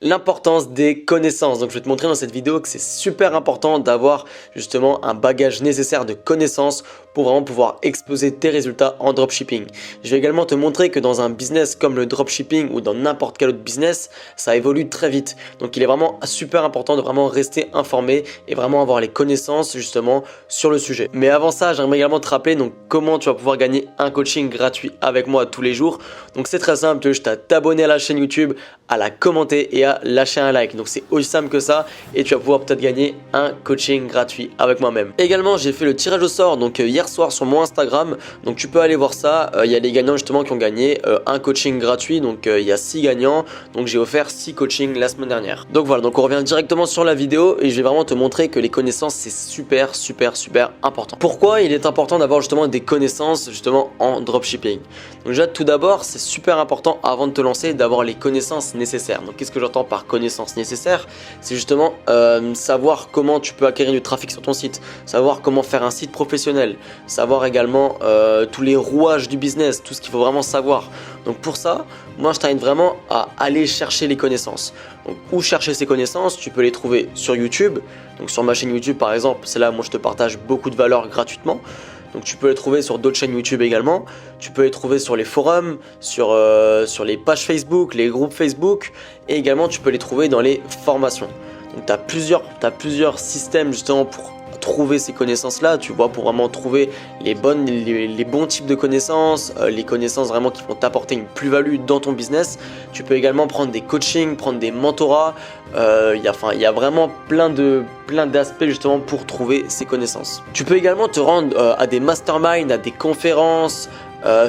L'importance des connaissances. Donc je vais te montrer dans cette vidéo que c'est super important d'avoir justement un bagage nécessaire de connaissances pour vraiment pouvoir exploser tes résultats en dropshipping. Je vais également te montrer que dans un business comme le dropshipping ou dans n'importe quel autre business, ça évolue très vite. Donc il est vraiment super important de vraiment rester informé et vraiment avoir les connaissances justement sur le sujet. Mais avant ça, j'aimerais également te rappeler donc comment tu vas pouvoir gagner un coaching gratuit avec moi tous les jours. Donc c'est très simple, tu as juste à t'abonner à la chaîne YouTube, à la commenter et à lâcher un like. Donc c'est aussi simple que ça et tu vas pouvoir peut-être gagner un coaching gratuit avec moi-même. Également, j'ai fait le tirage au sort donc hier soir sur mon Instagram. Donc tu peux aller voir ça. Il y a des gagnants justement qui ont gagné un coaching gratuit. Donc il y a 6 gagnants. Donc j'ai offert 6 coachings la semaine dernière. Donc voilà, donc on revient directement sur la vidéo et je vais vraiment te montrer que les connaissances c'est super important. Pourquoi il est important d'avoir justement des connaissances justement en dropshipping? Donc déjà tout d'abord, c'est super important avant de te lancer d'avoir les connaissances nécessaires. Donc qu'est-ce que j'entends par connaissances nécessaires? C'est justement savoir comment tu peux acquérir du trafic sur ton site, savoir comment faire un site professionnel, savoir également tous les rouages du business, tout ce qu'il faut vraiment savoir. Donc pour ça, moi je t'invite vraiment à aller chercher les connaissances. Donc où chercher ces connaissances? Tu peux les trouver sur YouTube. Donc sur ma chaîne YouTube par exemple, c'est là où moi je te partage beaucoup de valeur gratuitement. Donc tu peux les trouver sur d'autres chaînes YouTube également. Tu peux les trouver sur les forums, sur les pages Facebook, les groupes Facebook. Et également tu peux les trouver dans les formations. Donc tu as plusieurs systèmes justement pour trouver ces connaissances-là, tu vois, pour vraiment trouver les bons types de connaissances, les connaissances vraiment qui vont t'apporter une plus-value dans ton business. Tu peux également prendre des coachings, prendre des mentorats. Il y a vraiment plein d'aspects justement pour trouver ces connaissances. Tu peux également te rendre à des masterminds, à des conférences,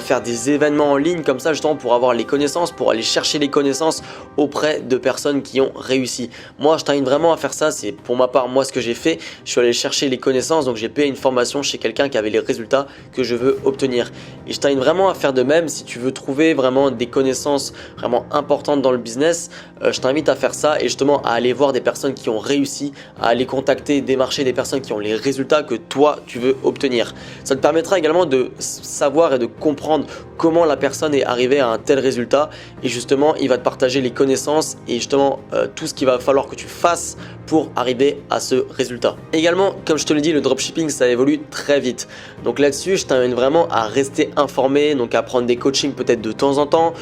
faire des événements en ligne comme ça justement pour avoir les connaissances, pour aller chercher les connaissances auprès de personnes qui ont réussi. Moi je t'invite vraiment à faire ça, c'est pour ma part moi ce que j'ai fait. Je suis allé chercher les connaissances, donc j'ai payé une formation chez quelqu'un qui avait les résultats que je veux obtenir. Et je t'invite vraiment à faire de même si tu veux trouver vraiment des connaissances vraiment importantes dans le business. Je t'invite à faire ça et justement à aller voir des personnes qui ont réussi, à aller contacter, démarcher des personnes qui ont les résultats que toi tu veux obtenir. Ça te permettra également de savoir et de comprendre comment la personne est arrivée à un tel résultat et justement il va te partager les connaissances et justement tout ce qu'il va falloir que tu fasses pour arriver à ce résultat. Également, comme je te l'ai dit, le dropshipping ça évolue très vite. Donc là-dessus, je t'invite vraiment à rester informé, donc à prendre des coachings peut-être de temps en temps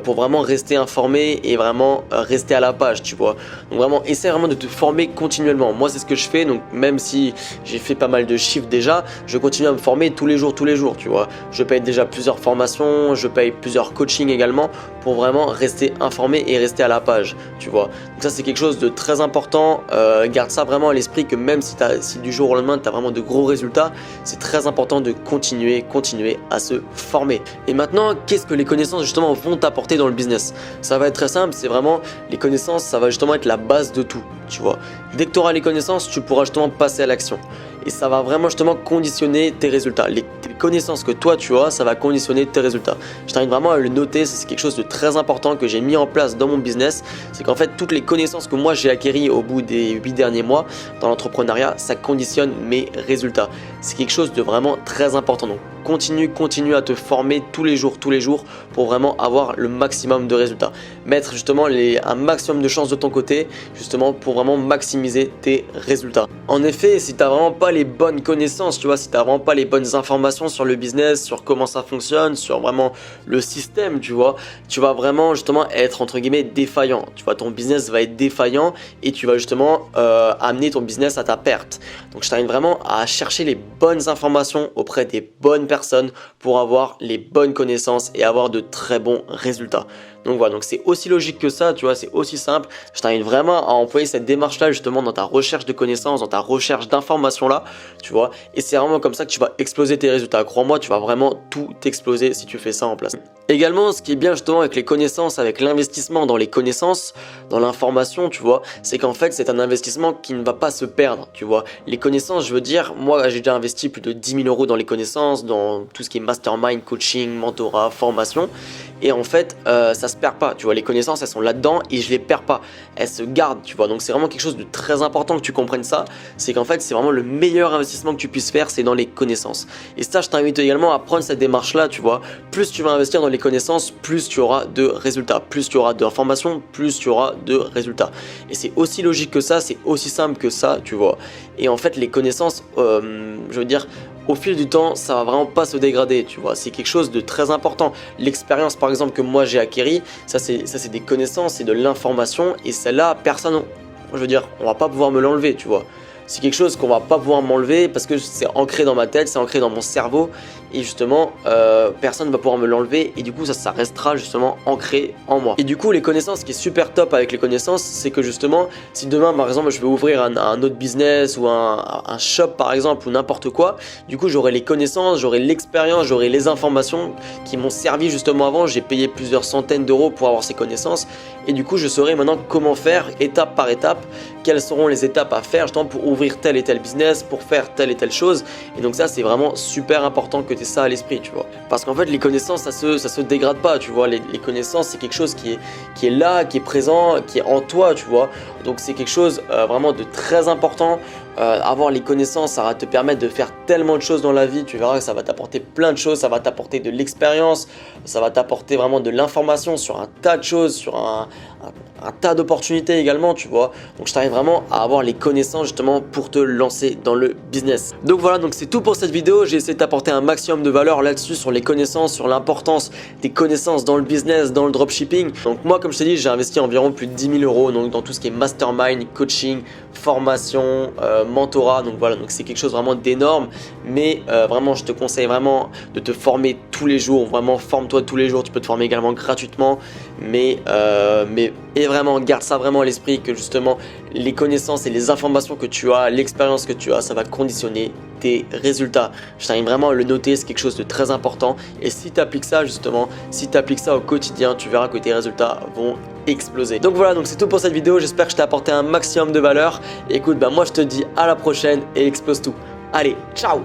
pour vraiment rester informé et vraiment rester à la page, tu vois. Donc vraiment, essaie vraiment de te former continuellement. Moi, c'est ce que je fais, donc même si j'ai fait pas mal de chiffres déjà, je continue à me former tous les jours, tu vois. Je paye déjà plusieurs formations, je paye plusieurs coachings également pour vraiment rester informé et rester à la page, tu vois. Donc ça, c'est quelque chose de très important. Garde ça vraiment à l'esprit que même si du jour au lendemain, tu as vraiment de gros résultats, c'est très important de continuer à se former. Et maintenant, qu'est-ce que les connaissances justement vont t'apporter dans le business? Ça va être très simple, c'est vraiment les connaissances, ça va justement être la base de tout, tu vois. Dès que tu auras les connaissances, tu pourras justement passer à l'action. Et ça va vraiment justement conditionner tes résultats. Les connaissances que toi tu as, ça va conditionner tes résultats. Je t'invite vraiment à le noter, c'est quelque chose de très important que j'ai mis en place dans mon business. C'est qu'en fait, toutes les connaissances que moi j'ai acquéries au bout des 8 derniers mois dans l'entrepreneuriat, ça conditionne mes résultats. C'est quelque chose de vraiment très important. Donc continue à te former tous les jours pour vraiment avoir le maximum de résultats. Mettre justement un maximum de chances de ton côté justement pour vraiment maximiser tes résultats. En effet, si tu n'as vraiment pas les bonnes connaissances, tu vois, si tu n'as vraiment pas les bonnes informations sur le business, sur comment ça fonctionne, sur vraiment le système, tu vois, tu vas vraiment justement être entre guillemets défaillant. Tu vois, ton business va être défaillant et tu vas justement amener ton business à ta perte. Donc je t'invite vraiment à chercher les bonnes informations auprès des bonnes personnes pour avoir les bonnes connaissances et avoir de très bons résultats. Donc voilà, donc c'est aussi logique que ça, tu vois, c'est aussi simple. Je t'invite vraiment à employer cette démarche-là justement dans ta recherche de connaissances, dans ta recherche d'informations-là, tu vois. Et c'est vraiment comme ça que tu vas exploser tes résultats. Crois-moi, tu vas vraiment tout exploser si tu fais ça en place. Également, ce qui est bien justement avec les connaissances, avec l'investissement dans les connaissances, dans l'information, tu vois, c'est qu'en fait, c'est un investissement qui ne va pas se perdre, tu vois. Les connaissances, je veux dire, moi, j'ai déjà investi plus de 10 000 € dans les connaissances, dans tout ce qui est mastermind, coaching, mentorat, formation. et en fait ça se perd pas, tu vois, les connaissances elles sont là-dedans et je les perds pas, elles se gardent, tu vois, donc c'est vraiment quelque chose de très important que tu comprennes ça, c'est qu'en fait c'est vraiment le meilleur investissement que tu puisses faire, c'est dans les connaissances. Et ça je t'invite également à prendre cette démarche là, tu vois, plus tu vas investir dans les connaissances, plus tu auras de résultats, plus tu auras d'informations, plus tu auras de résultats. Et c'est aussi logique que ça, c'est aussi simple que ça, tu vois. Et en fait les connaissances, je veux dire, au fil du temps, ça va vraiment pas se dégrader, tu vois. C'est quelque chose de très important. L'expérience, par exemple, que moi j'ai acquérie, ça c'est des connaissances, c'est de l'information, et celle-là, personne, je veux dire, on va pas pouvoir me l'enlever, tu vois. C'est quelque chose qu'on va pas pouvoir m'enlever parce que c'est ancré dans ma tête, c'est ancré dans mon cerveau, et justement personne ne va pouvoir me l'enlever, et du coup ça restera justement ancré en moi. Et du coup les connaissances, ce qui est super top avec les connaissances, c'est que justement si demain par exemple je vais ouvrir un autre business ou un shop par exemple ou n'importe quoi, du coup j'aurai les connaissances, j'aurai l'expérience, j'aurai les informations qui m'ont servi justement avant. J'ai payé plusieurs centaines d'euros pour avoir ces connaissances, et du coup je saurai maintenant comment faire étape par étape, quelles seront les étapes à faire justement pour ouvrir tel et tel business, pour faire telle et telle chose. Et donc ça c'est vraiment super important que tu aies ça à l'esprit, tu vois, parce qu'en fait les connaissances ça se dégrade pas, tu vois. Les connaissances c'est quelque chose qui est là, qui est présent, qui est en toi, tu vois. Donc c'est quelque chose vraiment de très important. Avoir les connaissances, ça va te permettre de faire tellement de choses dans la vie. Tu verras que ça va t'apporter plein de choses, ça va t'apporter de l'expérience, ça va t'apporter vraiment de l'information sur un tas de choses, sur un tas d'opportunités également, tu vois. Donc je t'invite vraiment à avoir les connaissances justement pour te lancer dans le business. Donc voilà, donc c'est tout pour cette vidéo. J'ai essayé de t'apporter un maximum de valeur là-dessus, sur les connaissances, sur l'importance des connaissances dans le business, dans le dropshipping. Donc moi, comme je t'ai dit, j'ai investi environ plus de 10 000 euros donc dans tout ce qui est mastermind, coaching, formation, mentorat. Donc voilà, donc c'est quelque chose vraiment d'énorme, mais vraiment je te conseille vraiment de te former tous les jours. Vraiment forme-toi tous les jours. Tu peux te former également gratuitement, mais vraiment garde ça vraiment à l'esprit, que justement les connaissances et les informations que tu as, l'expérience que tu as, ça va conditionner tes résultats. Je t'invite vraiment à le noter, c'est quelque chose de très important, et si tu appliques ça justement, si tu appliques ça au quotidien, tu verras que tes résultats vont exploser. Donc voilà, donc c'est tout pour cette vidéo. J'espère que je t'ai apporté un maximum de valeur. Et écoute, moi je te dis à la prochaine et explose tout. Allez, ciao!